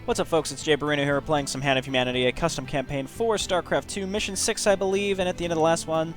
What's up, folks? It's JayborinoPlays here, playing some Hand of Humanity, a custom campaign for Starcraft 2, Mission 6, I believe, and at the end of the last one,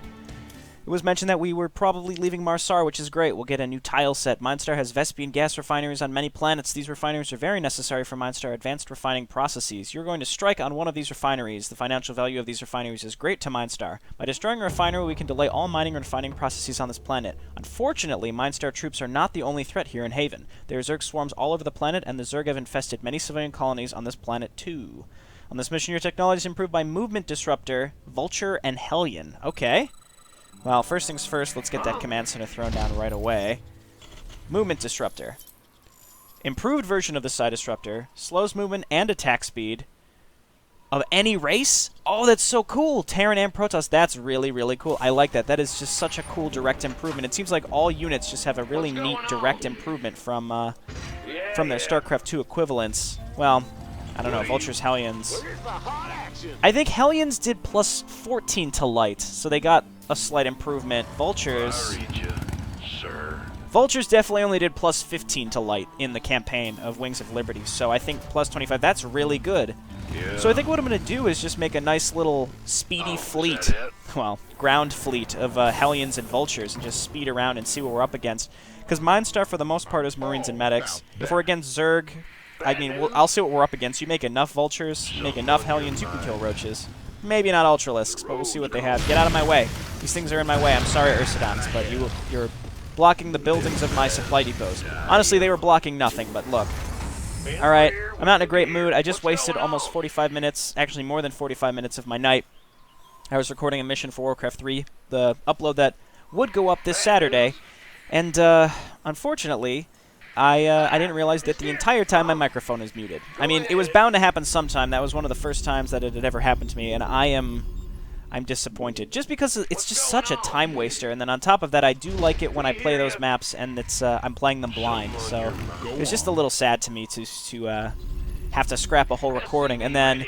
it was mentioned that we were probably leaving Minestar, which is great. We'll get a new tile set. Minestar has Vespian gas refineries on many planets. These refineries are very necessary for Minestar advanced refining processes. You're going to strike on one of these refineries. The financial value of these refineries is great to Minestar. By destroying a refinery, we can delay all mining and refining processes on this planet. Unfortunately, Minestar troops are not the only threat here in Haven. There are Zerg swarms all over the planet, and the Zerg have infested many civilian colonies on this planet too. On this mission, your technology is improved by Movement Disruptor, Vulture, and Hellion. Okay. Well, first things first, let's get that command center thrown down right away. Movement Disruptor. Improved version of the Psi Disruptor. Slows movement and attack speed of any race? Oh, that's so cool! Terran and Protoss, that's really, really cool. I like that. That is just such a cool direct improvement. It seems like all units just have a really neat direct improvement from their StarCraft 2 equivalents. Well, I don't know, Vultures, Hellions. I think Hellions did plus 14 to light, so they got a slight improvement. Vultures... Vultures definitely only did plus 15 to light in the campaign of Wings of Liberty, so I think plus 25, that's really good. Yeah. So I think what I'm going to do is just make a nice little speedy fleet, well, ground fleet of Hellions and Vultures, and just speed around and see what we're up against. Because Minestar, for the most part, is Marines and Medics. If we're against Zerg, I mean, I'll see what we're up against. You make enough Vultures, you make enough Hellions, you can kill Roaches. Maybe not Ultralisks, but we'll see what they have. Get out of my way. These things are in my way. I'm sorry, Ursidons, but you're blocking the buildings of my supply depots. Honestly, they were blocking nothing, but look. Alright, I'm not in a great mood. I just wasted almost 45 minutes, actually more than 45 minutes of my night. I was recording a mission for Warcraft 3, the upload that would go up this Saturday, and unfortunately, I didn't realize that the entire time my microphone is muted. I mean, it was bound to happen sometime. That was one of the first times that it had ever happened to me, and I'm disappointed. Just because it's just such a time waster, and then on top of that, I do like it when I play those maps, and it's I'm playing them blind, so it was just a little sad to me to have to scrap a whole recording, and then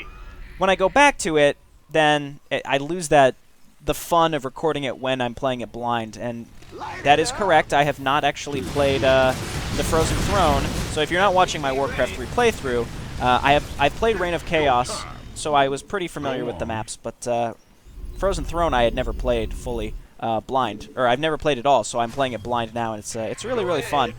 when I go back to it, then I lose the fun of recording it when I'm playing it blind, and that is correct. I have not actually played the Frozen Throne, so if you're not watching my Warcraft 3 playthrough, I played Reign of Chaos, so I was pretty familiar with the maps, but Frozen Throne I had never played fully blind, or I've never played at all, so I'm playing it blind now, and it's really, really fun.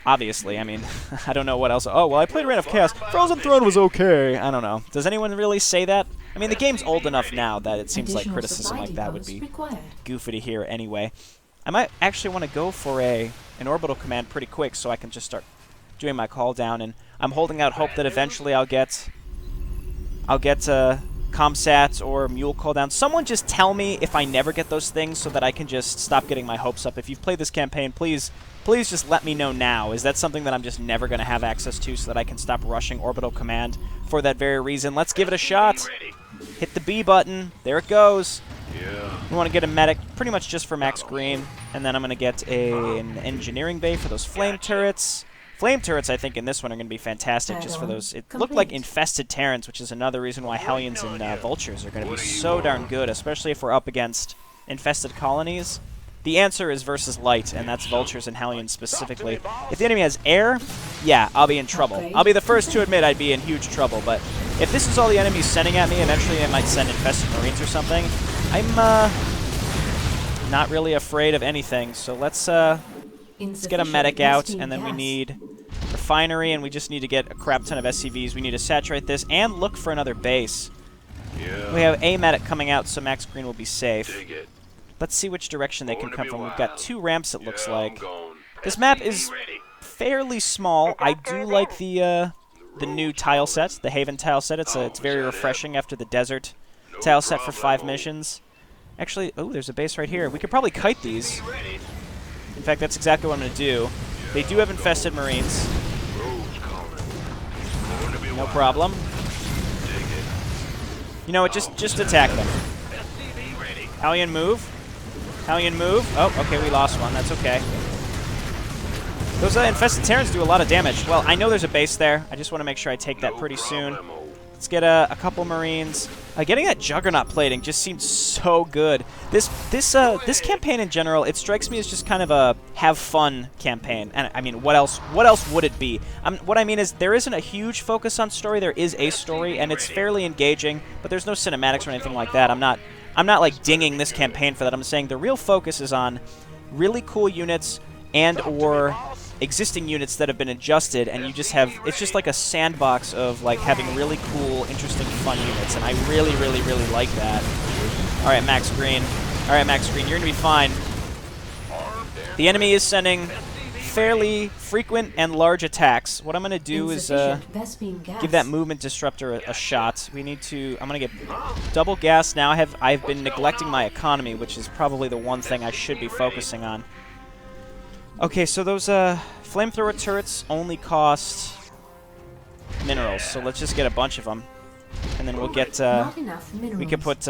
Obviously, I mean, I don't know what else. Oh, well, I played Reign of Chaos. Frozen Throne was okay. I don't know. Does anyone really say that? I mean, the game's old enough now that it seems like criticism like that would be goofy to hear anyway. I might actually want to go for an orbital command pretty quick so I can just start doing my call down, and I'm holding out hope that eventually I'll get Comsats or Mule call down. Someone just tell me if I never get those things so that I can just stop getting my hopes up. If you've played this campaign, please just let me know now. Is that something that I'm just never going to have access to so that I can stop rushing orbital command for that very reason? Let's give it a shot. Hit the B button. There it goes. We want to get a medic pretty much just for max green, and then I'm going to get an engineering bay for those flame turrets. Flame turrets, I think, in this one are going to be fantastic just for those. It looked like infested Terrans, which is another reason why Hellions and Vultures are going to be so darn good, especially if we're up against infested colonies. The answer is versus light, and that's Vultures and Hellions specifically. If the enemy has air, yeah, I'll be in trouble. I'll be the first to admit I'd be in huge trouble, but if this is all the enemy's sending at me, eventually I might send infested Marines or something. I'm not really afraid of anything, so let's get a medic out, and then we need refinery, and we just need to get a crap ton of SCVs. We need to saturate this and look for another base. We have a medic coming out, so max green will be safe. Let's see which direction they can come from. We've got 2 ramps, it looks like. This map is fairly small. I do like the new tile set, the Haven tile set. It's very refreshing after the desert tile set for 5 missions. Actually, oh, there's a base right here. We could probably kite these. In fact, that's exactly what I'm going to do. They do have infested Marines. No problem. You know what, just attack them. Hellion move. Hellion move. Oh, okay, we lost one. That's okay. Those infested Terrans do a lot of damage. Well, I know there's a base there. I just want to make sure I take that pretty soon. Let's get a couple Marines. Getting that Juggernaut plating just seems so good. This campaign in general, it strikes me as just kind of a have fun campaign. And I mean, what else would it be? What I mean is there isn't a huge focus on story. There is a story, and it's fairly engaging, but there's no cinematics or anything like that. I'm not like dinging this campaign for that. I'm saying the real focus is on really cool units and or existing units that have been adjusted, and you just have, it's just like a sandbox of like having really cool, interesting, fun units, and I really, really, really like that. Alright, Max Green. Alright, Max Green, you're gonna be fine. The enemy is sending fairly frequent and large attacks. What I'm gonna do is give that movement disruptor a shot. We need to, I'm gonna get double gas now. I've been neglecting my economy, which is probably the one thing I should be focusing on. Okay, so those flamethrower turrets only cost minerals, so let's just get a bunch of them, and then we'll get we can put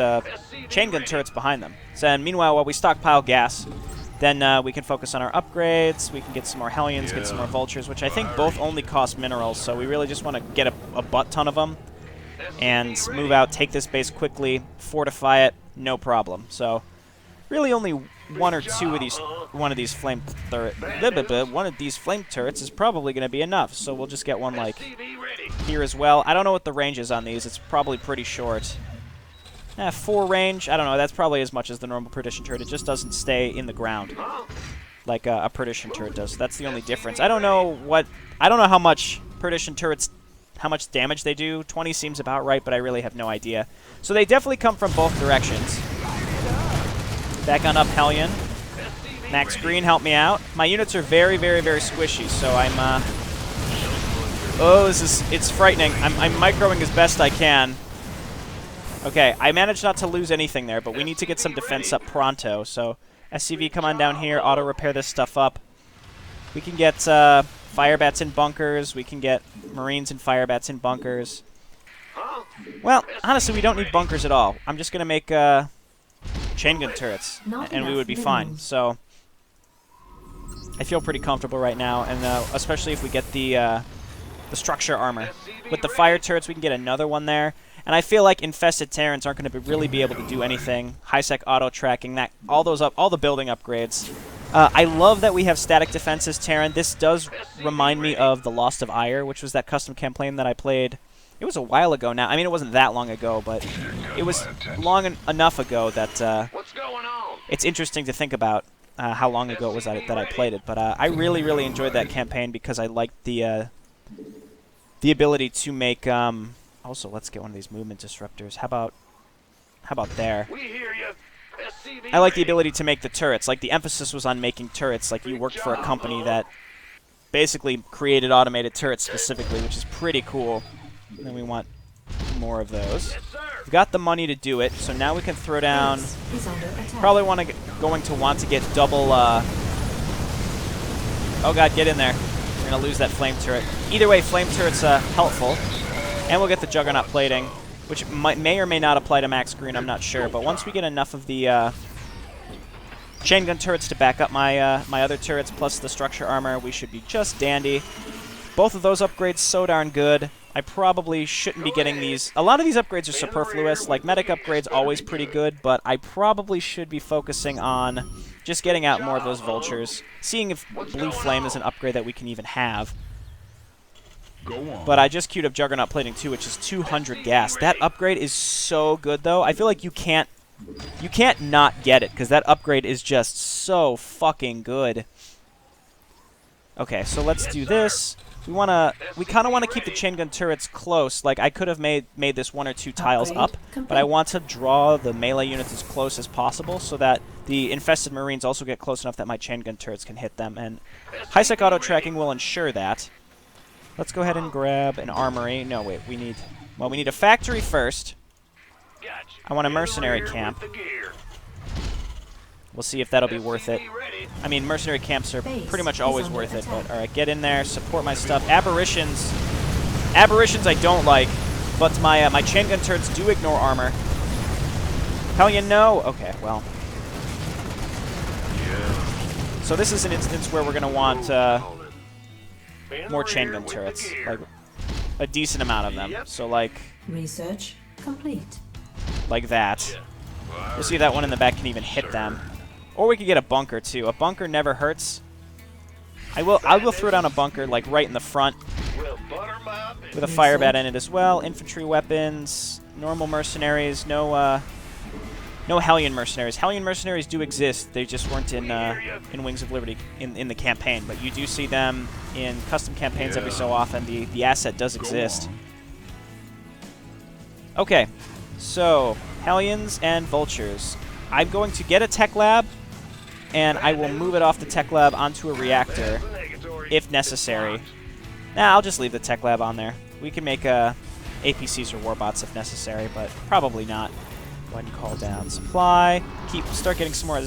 chain gun turrets behind them. So, and meanwhile, while we stockpile gas, then we can focus on our upgrades. We can get some more Hellions, get some more Vultures, which I think both only cost minerals. So we really just want to get a butt ton of them and move out, take this base quickly, fortify it, no problem. So really only one of these flame turrets is probably going to be enough. So we'll just get one like here as well. I don't know what the range is on these. It's probably pretty short. 4 range. I don't know. That's probably as much as the normal perdition turret. It just doesn't stay in the ground like a perdition turret does. That's the only difference. I don't know how much perdition turrets, how much damage they do. 20 seems about right, but I really have no idea. So they definitely come from both directions. Back on up, Hellion. Max Green, help me out. My units are very, very, very squishy, so I'm, oh, it's frightening. I'm microing as best I can. Okay, I managed not to lose anything there, but we need to get some defense up pronto, so SCV, come on down here, auto-repair this stuff up. We can get Firebats in bunkers, we can get Marines and Firebats in bunkers. Well, honestly, we don't need bunkers at all. I'm just going to make chain gun turrets, and we would be fine. So I feel pretty comfortable right now, and especially if we get the structure armor. With the fire turrets, we can get another one there. And I feel like infested Terrans aren't going to really be able to do anything. High-sec auto-tracking, all the building upgrades. I love that we have static defenses Terran. This does remind me of the Lost of Ire, which was that custom campaign that I played. It was a while ago now. I mean, it wasn't that long ago, but it was long enough ago that it's interesting to think about how long ago it was that I played it. But I really, really enjoyed that campaign because I liked the ability to make... Also, let's get one of these movement disruptors. How about there? I like the ability to make the turrets. Like, the emphasis was on making turrets. Like, you worked for a company that basically created automated turrets specifically, which is pretty cool. And then we want more of those. We've got the money to do it, so now we can throw down... Probably going to want to get double... Oh god, get in there. We're going to lose that flame turret. Either way, flame turret's helpful. And we'll get the Juggernaut plating, which may or may not apply to Max Green, I'm not sure. But once we get enough of the chain gun turrets to back up my my other turrets, plus the structure armor, we should be just dandy. Both of those upgrades so darn good. I probably shouldn't be getting these. A lot of these upgrades are superfluous. Like, medic upgrades, always pretty good, but I probably should be focusing on just getting out more of those vultures, seeing if Blue Flame is an upgrade that we can even have. But I just queued up Juggernaut Plating too, which is 200 gas. That upgrade is so good, though. I feel like you can't not get it, because that upgrade is just so fucking good. Okay, so let's do this. We kind of want to keep the chain gun turrets close. Like, I could have made this 1 or 2 tiles up, but I want to draw the melee units as close as possible so that the infested Marines also get close enough that my chain gun turrets can hit them. And high-sec auto-tracking will ensure that. Let's go ahead and grab an armory. No, wait, we need a factory first. I want a mercenary camp. We'll see if that'll be worth it. I mean, mercenary camps are pretty much always worth it, but alright, get in there, support my stuff. Aberrations I don't like, but my chain gun turrets do ignore armor. Hellion, no? Okay, well. So this is an instance where we're going to want... more chain gun turrets. Like, a decent amount of them. So like Research complete. Like that. You'll see that one in the back can even hit them. Or we could get a bunker too. A bunker never hurts. I will throw down a bunker like right in the front with a fire bat in it as well. Infantry weapons, normal mercenaries, no Hellion mercenaries. Hellion mercenaries do exist. They just weren't in Wings of Liberty in the campaign, but you do see them in custom campaigns every so often. The asset does exist. Okay, so Hellions and Vultures. I'm going to get a tech lab, and I will move it off the tech lab onto a reactor if necessary. Nah, I'll just leave the tech lab on there. We can make APCs or warbots if necessary, but probably not. Go ahead and call down supply. Start getting some more.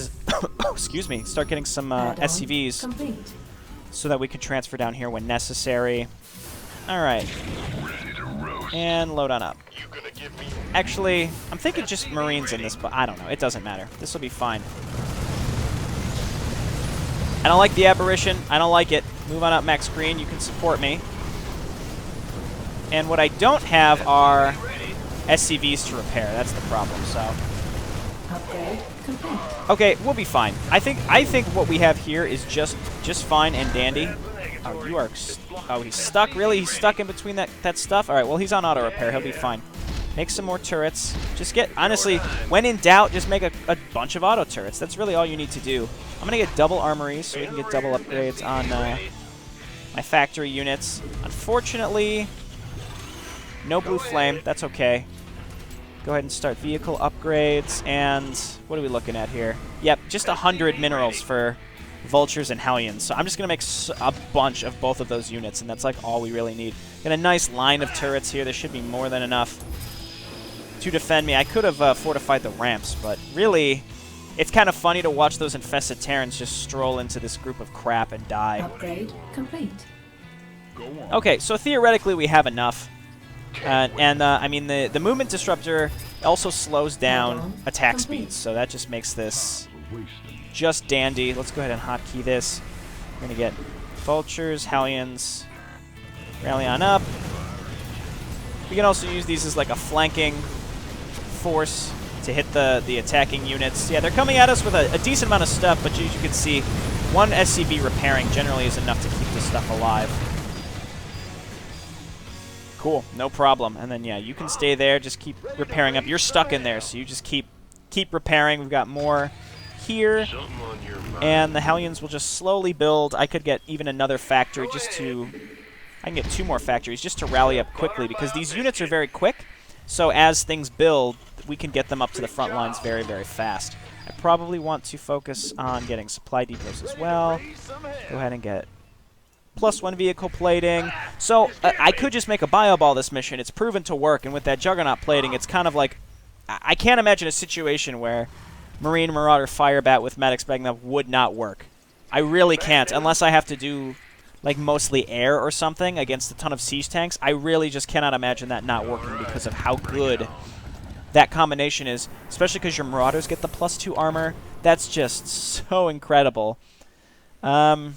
Excuse me. Start getting some SCVs so that we can transfer down here when necessary. All right. And load on up. Actually, I'm thinking just Marines in this, but I don't know. It doesn't matter. This will be fine. I don't like the aberration. I don't like it. Move on up, Max Green. You can support me. And what I don't have are SCVs to repair. That's the problem. So. Upgrade complete. Okay, we'll be fine. I think what we have here is just fine and dandy. Oh, you are. Oh, he's stuck. Really, he's stuck in between that stuff. All right. Well, he's on auto repair. He'll be fine. Make some more turrets. Just honestly, when in doubt, just make a bunch of auto turrets. That's really all you need to do. I'm gonna get double armories so we can get double upgrades on my factory units. Unfortunately, no blue flame. That's okay. Go ahead and start vehicle upgrades. And what are we looking at here? Yep, just 100 minerals for Vultures and Hellions. So I'm just going to make a bunch of both of those units, and that's like all we really need. Got a nice line of turrets here. There should be more than enough to defend me. I could have fortified the ramps, but really, it's kind of funny to watch those infested Terrans just stroll into this group of crap and die. Upgrade complete. Okay, so theoretically we have enough. I mean, the movement disruptor also slows down attack speeds, so that just makes this just dandy. Let's go ahead and hotkey this. We're going to get Vultures, Hellions, rally on up. We can also use these as like a flanking force to hit the attacking units. Yeah, they're coming at us with a decent amount of stuff, but as you can see, one SCV repairing generally is enough to keep this stuff alive. Cool, no problem. And then, yeah, you can stay there, just keep repairing up. You're stuck in there, so you just keep repairing. We've got more here, and the Hellions will just slowly build. I could get even another factory just to... I can get 2 more factories just to rally up quickly, because these units are very quick, so as things build, we can get them up to the front lines very, very fast. I probably want to focus on getting supply depots as well. Go ahead and get +1 vehicle plating. So I could just make a bio ball this mission. It's proven to work, and with that Juggernaut plating, it's kind of like... I can't imagine a situation where Marine Marauder Firebat with Maddox Bagnov would not work. I really can't, unless I have to do like mostly air or something against a ton of siege tanks. I really just cannot imagine that not working because of how good that combination is, especially because your Marauders get the +2 armor. That's just so incredible. Devil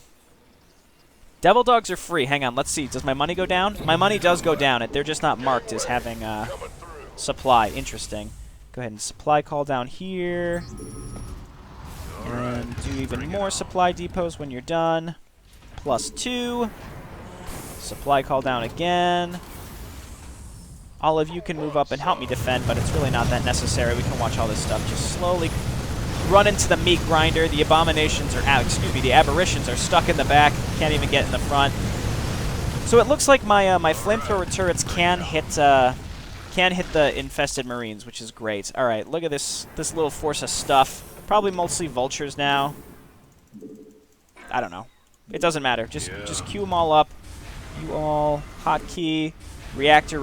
Dogs are free. Hang on, let's see. Does my money go down? My money does go down. They're just not marked as having supply. Interesting. Go ahead and supply call down here. And do even more supply depots when you're done. +2. Supply call down again. All of you can move up and help me defend, but it's really not that necessary. We can watch all this stuff just slowly run into the meat grinder. The abominations are out. Excuse me, the aberrations are stuck in the back. Can't even get in the front. So it looks like my flamethrower turrets can hit the infested Marines, which is great. All right, look at this little force of stuff. Probably mostly Vultures now. I don't know. It doesn't matter. Just queue them all up. You all hotkey. Reactor.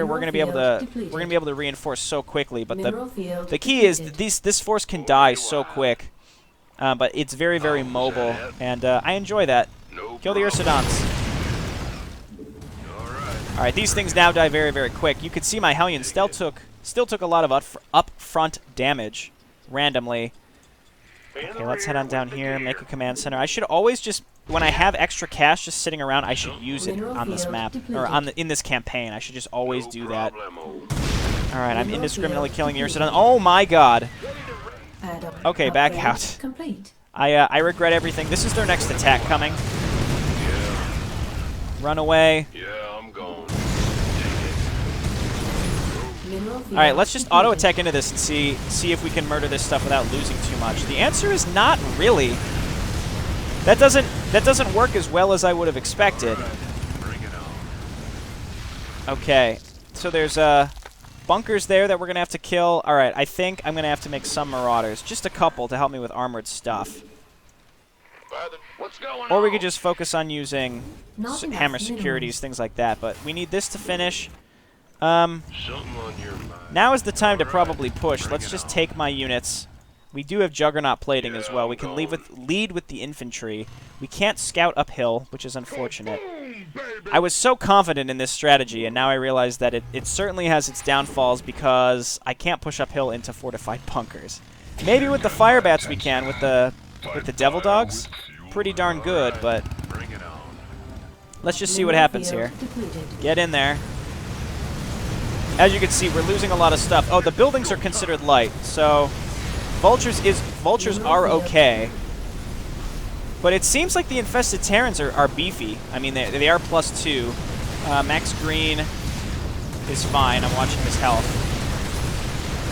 We're gonna be able to reinforce so quickly, but the key is this force can die so quick, but it's very, very mobile, and I enjoy that. Kill the Ursidons. All right, these things now die very, very quick. You could see my Hellions still took a lot of upfront damage randomly. Okay, let's head on down here. Make a command center. I should always just when I have extra cash just sitting around, I should use it on this map, or in this campaign. I should just always do that. Alright, I'm indiscriminately killing the Ursidon. Oh my god! Okay, back out. I regret everything. This is their next attack coming. Run away. Alright, let's just auto-attack into this and see if we can murder this stuff without losing too much. The answer is not really. That doesn't work as well as I would have expected. Okay, so there's bunkers there that we're gonna have to kill. Alright, I think I'm gonna have to make some marauders. Just a couple to help me with armored stuff. Or we could just focus on using hammer securities, things like that. But we need this to finish. Now is the time to probably push. Let's just take my units. We do have Juggernaut plating as well. We can lead with the infantry. We can't scout uphill, which is unfortunate. I was so confident in this strategy, and now I realize that it certainly has its downfalls because I can't push uphill into fortified bunkers. Maybe with the fire bats we can, with the devil dogs. Pretty darn good, but let's just see what happens here. Get in there. As you can see, we're losing a lot of stuff. Oh, the buildings are considered light, so vultures are okay. But it seems like the infested Terrans are beefy. I mean, they are +2. Max Green is fine. I'm watching his health.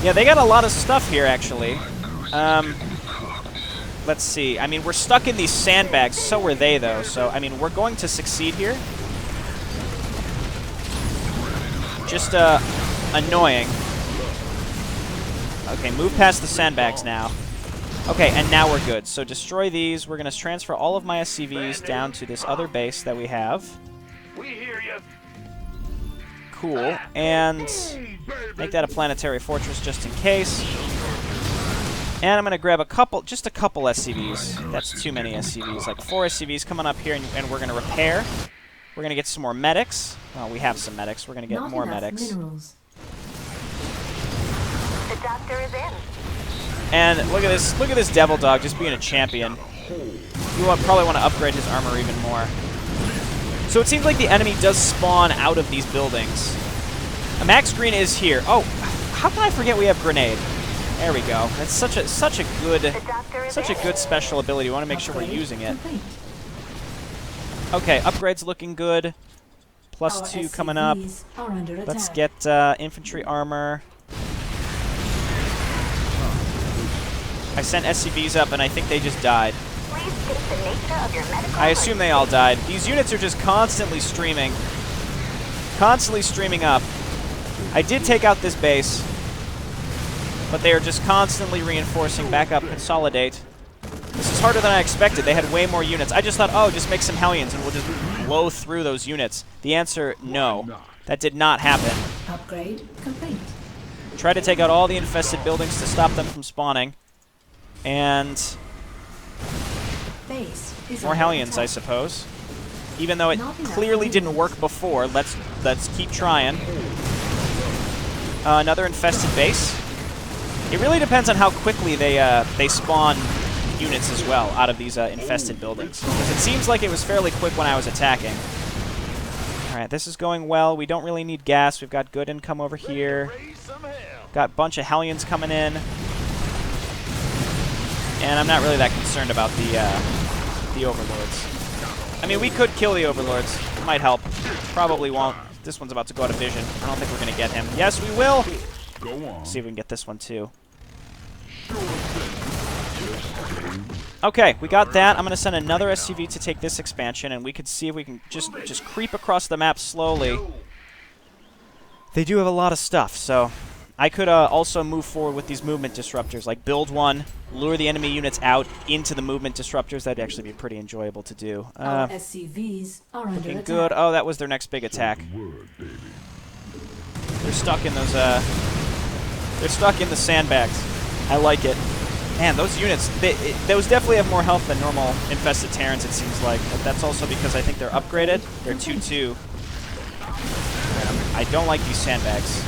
Yeah, they got a lot of stuff here, actually. Let's see. I mean, we're stuck in these sandbags. So are they, though. So, I mean, we're going to succeed here. Just, annoying. Okay, move past the sandbags now. Okay, and now we're good. So destroy these. We're going to transfer all of my SCVs down to this other base that we have. Cool. And make that a planetary fortress just in case. And I'm going to grab just a couple SCVs. That's too many SCVs. Like 4 SCVs coming up here, and we're going to repair. We're going to get some more medics. Well, we have some medics. We're going to get more medics. Minerals. The doctor is in. And look at this devil dog just being a champion. You probably want to upgrade his armor even more. So it seems like the enemy does spawn out of these buildings. Max Green is here. Oh, how can I forget we have grenade? There we go. That's such a good special ability. We want to make sure we're using it. Okay, upgrades looking good. +2 coming up. Let's get infantry armor. I sent SCVs up, and I think they just died. I assume they all died. These units are just constantly streaming. Constantly streaming up. I did take out this base, but they are just constantly reinforcing. Back up, consolidate. This is harder than I expected. They had way more units. I just thought, oh, just make some Hellions, and we'll just blow through those units. The answer, no. That did not happen. Upgrade complete. Try to take out all the infested buildings to stop them from spawning. And more Hellions, I suppose. Even though it clearly didn't work before, let's keep trying. Another infested base. It really depends on how quickly they spawn units as well out of these infested buildings. Because it seems like it was fairly quick when I was attacking. All right, this is going well. We don't really need gas. We've got good income over here. Got a bunch of Hellions coming in. And I'm not really that concerned about the Overlords. I mean, we could kill the Overlords. It might help. Probably won't. This one's about to go out of vision. I don't think we're going to get him. Yes, we will! Let's see if we can get this one, too. Okay, we got that. I'm going to send another SCV to take this expansion, and we could see if we can just creep across the map slowly. They do have a lot of stuff, so I could also move forward with these movement disruptors, like build one, lure the enemy units out into the movement disruptors. That'd actually be pretty enjoyable to do. Our SCVs are under attack. Good. Oh, that was their next big attack. They're stuck in those. They're stuck in the sandbags. I like it. Man, those units, those definitely have more health than normal infested Terrans, it seems like. But that's also because I think they're upgraded. They're 2-2. I don't like these sandbags.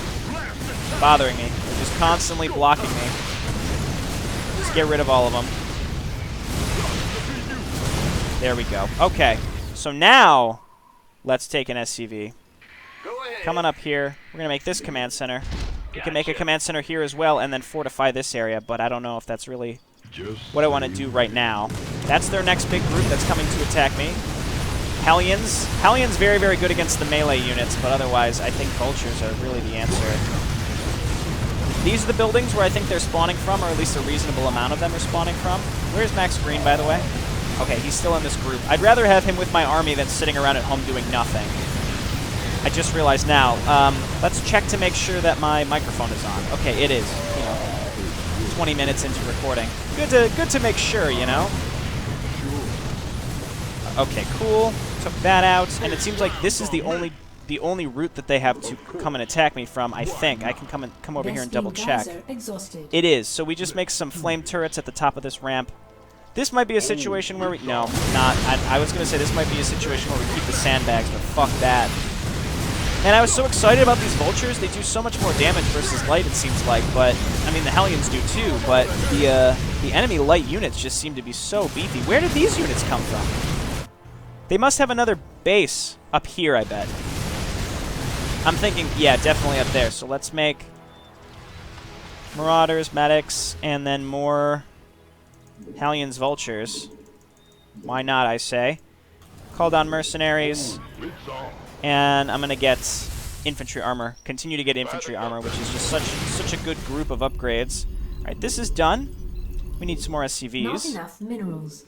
Bothering me. They're just constantly blocking me. Just get rid of all of them. There we go. Okay, so now let's take an SCV. Come on up here. We're going to make this command center. We can make a command center here as well and then fortify this area, but I don't know if that's really what I want to do right now. That's their next big group that's coming to attack me. Hellions. Hellions very, very good against the melee units, but otherwise I think vultures are really the answer. These are the buildings where I think they're spawning from, or at least a reasonable amount of them are spawning from. Where's Max Green, by the way? Okay, he's still in this group. I'd rather have him with my army than sitting around at home doing nothing. I just realized now. Let's check to make sure that my microphone is on. Okay, it is. You know, 20 minutes into recording. Good to make sure, you know. Okay, cool. Took that out, and it seems like this is the only route that they have to come and attack me from. I think I can come over here and double check. It is. So we just make some flame turrets at the top of this ramp. This might be a situation where we not. I was gonna say this might be a situation where we keep the sandbags, but fuck that. And I was so excited about these vultures. They do so much more damage versus light, it seems like. But, I mean, the Hellions do too. But the enemy light units just seem to be so beefy. Where did these units come from? They must have another base up here, I bet. I'm thinking, yeah, definitely up there. So let's make Marauders, Medics, and then more Hellions, Vultures. Why not, I say. Call down Mercenaries. And I'm going to get infantry armor. Continue to get infantry armor, which is just such a good group of upgrades. Alright, this is done. We need some more SCVs. Not enough minerals.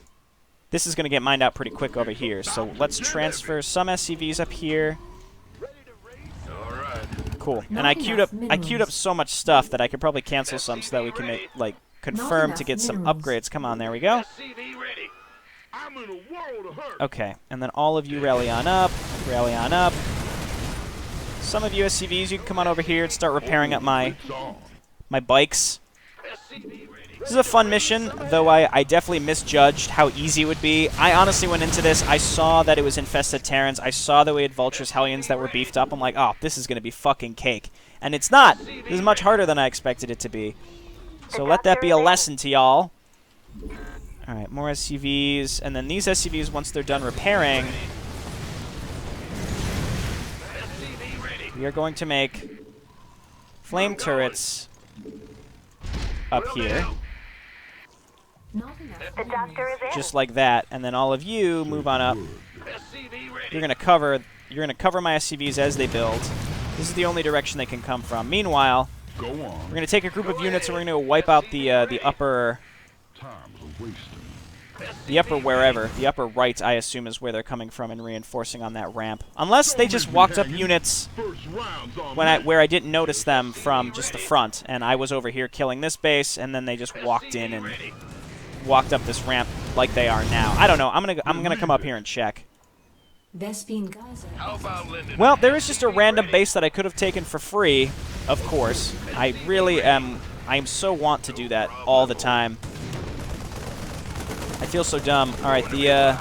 This is going to get mined out pretty quick over here. So let's transfer some SCVs up here. Cool. And I queued up so much stuff that I could probably cancel some so that we can make, like, confirm to get some upgrades. Come on, there we go. Okay, and then all of you rally on up. Rally on up. Some of you SCVs, you can come on over here and start repairing up my bikes. This is a fun mission, though I definitely misjudged how easy it would be. I honestly went into this, I saw that it was infested Terrans, I saw that we had Vultures, Hellions that were beefed up. I'm like, oh, this is going to be fucking cake. And it's not. This is much harder than I expected it to be. So let that be a lesson to y'all. Alright, more SCVs, and then these SCVs, once they're done repairing, we are going to make flame turrets up here. Just like that, and then all of you move on up. You're gonna cover my SCVs as they build. This is the only direction they can come from. Meanwhile, we're gonna take a group of units and we're gonna wipe out the upper wherever. The upper right, I assume, is where they're coming from and reinforcing on that ramp. Unless they just walked up units where I didn't notice them from just the front, and I was over here killing this base, and then they just walked in and walked up this ramp like they are now. I don't know. I'm gonna come up here and check. Well, there is just a random base that I could have taken for free, of course. I really am. I am so want to do that all the time. I feel so dumb. Alright, the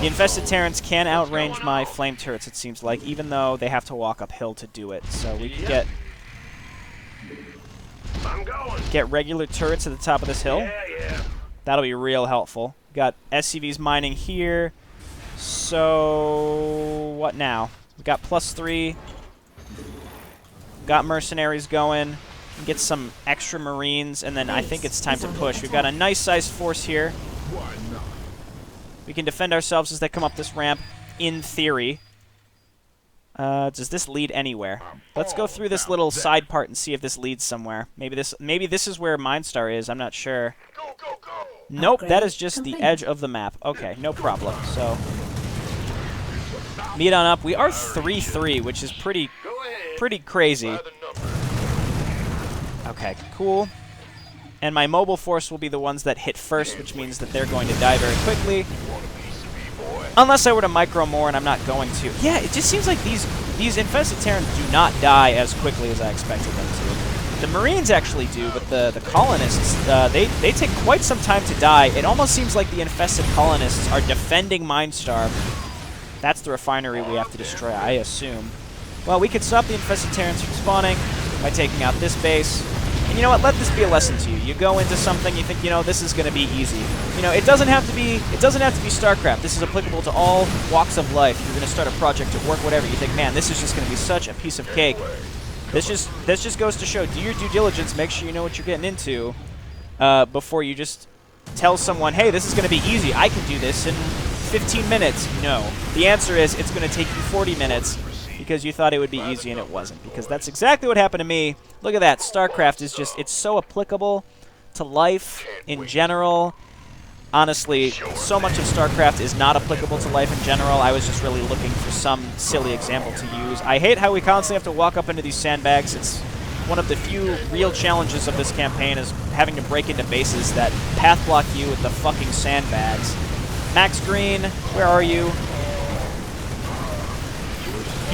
infested Terrans can outrange my flame turrets, it seems like, even though they have to walk uphill to do it. So we can get regular turrets at the top of this hill. That'll be real helpful. Got SCVs mining here. So what now? We got +3. Got mercenaries going. Get some extra marines, and then I think it's time to push. We've got a nice-sized force here. We can defend ourselves as they come up this ramp, in theory. Does this lead anywhere? Let's go through this little side part and see if this leads somewhere. Maybe this is where Minestar is. I'm not sure. Nope, that is just the edge of the map. Okay, no problem. So, meet on up. We are 3-3, which is pretty crazy. Okay, cool. And my mobile force will be the ones that hit first, which means that they're going to die very quickly. Unless I were to micro more, and I'm not going to. Yeah, it just seems like these infested Terrans do not die as quickly as I expected them to. The Marines actually do, but the colonists, they take quite some time to die. It almost seems like the infested colonists are defending Minestar. That's the refinery we have to destroy, I assume. Well, we could stop the infested Terrans from spawning by taking out this base. And you know what? Let this be a lesson to you. You go into something, you think, you know, this is going to be easy. You know, it doesn't have to be Starcraft. This is applicable to all walks of life. You're going to start a project at work, whatever. You think, man, this is just going to be such a piece of cake. This just goes to show, do your due diligence, make sure you know what you're getting into before you just tell someone, hey, this is going to be easy. I can do this in 15 minutes. No. The answer is it's going to take you 40 minutes because you thought it would be easy and it wasn't. Because that's exactly what happened to me. Look at that. StarCraft is just, it's so applicable to life in general. Honestly, so much of StarCraft is not applicable to life in general. I was just really looking for some silly example to use. I hate how we constantly have to walk up into these sandbags. It's one of the few real challenges of this campaign is having to break into bases that path block you with the fucking sandbags. Max Green, where are you?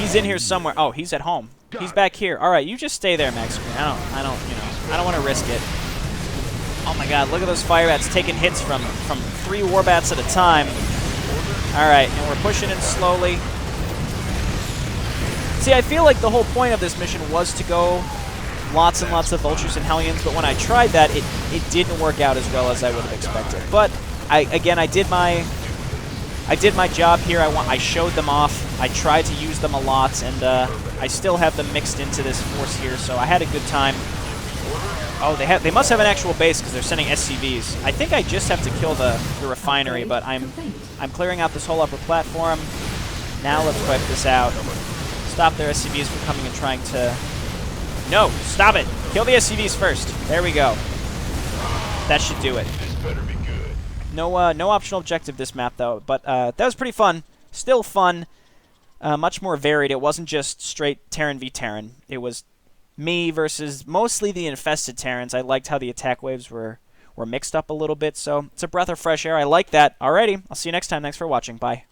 He's in here somewhere. Oh, he's at home. He's back here. All right, you just stay there, Max Green. I don't want to risk it. Oh my God, look at those fire bats taking hits from 3 war bats at a time. All right, and we're pushing in slowly. See, I feel like the whole point of this mission was to go lots and lots of vultures and hellions, but when I tried that, it didn't work out as well as I would have expected. But I did my job here. I showed them off. I tried to use them a lot, and I still have them mixed into this force here, so I had a good time. Oh, they must have an actual base because they're sending SCVs. I think I just have to kill the refinery, but I'm clearing out this whole upper platform. Now let's wipe this out. Stop their SCVs from coming and trying to... No, stop it! Kill the SCVs first. There we go. That should do it. No optional objective this map though, but that was pretty fun. Still fun. Much more varied. It wasn't just straight Terran v Terran. It was me versus mostly the infested Terrans. I liked how the attack waves were mixed up a little bit, so it's a breath of fresh air. I like that. Alrighty, I'll see you next time. Thanks for watching. Bye.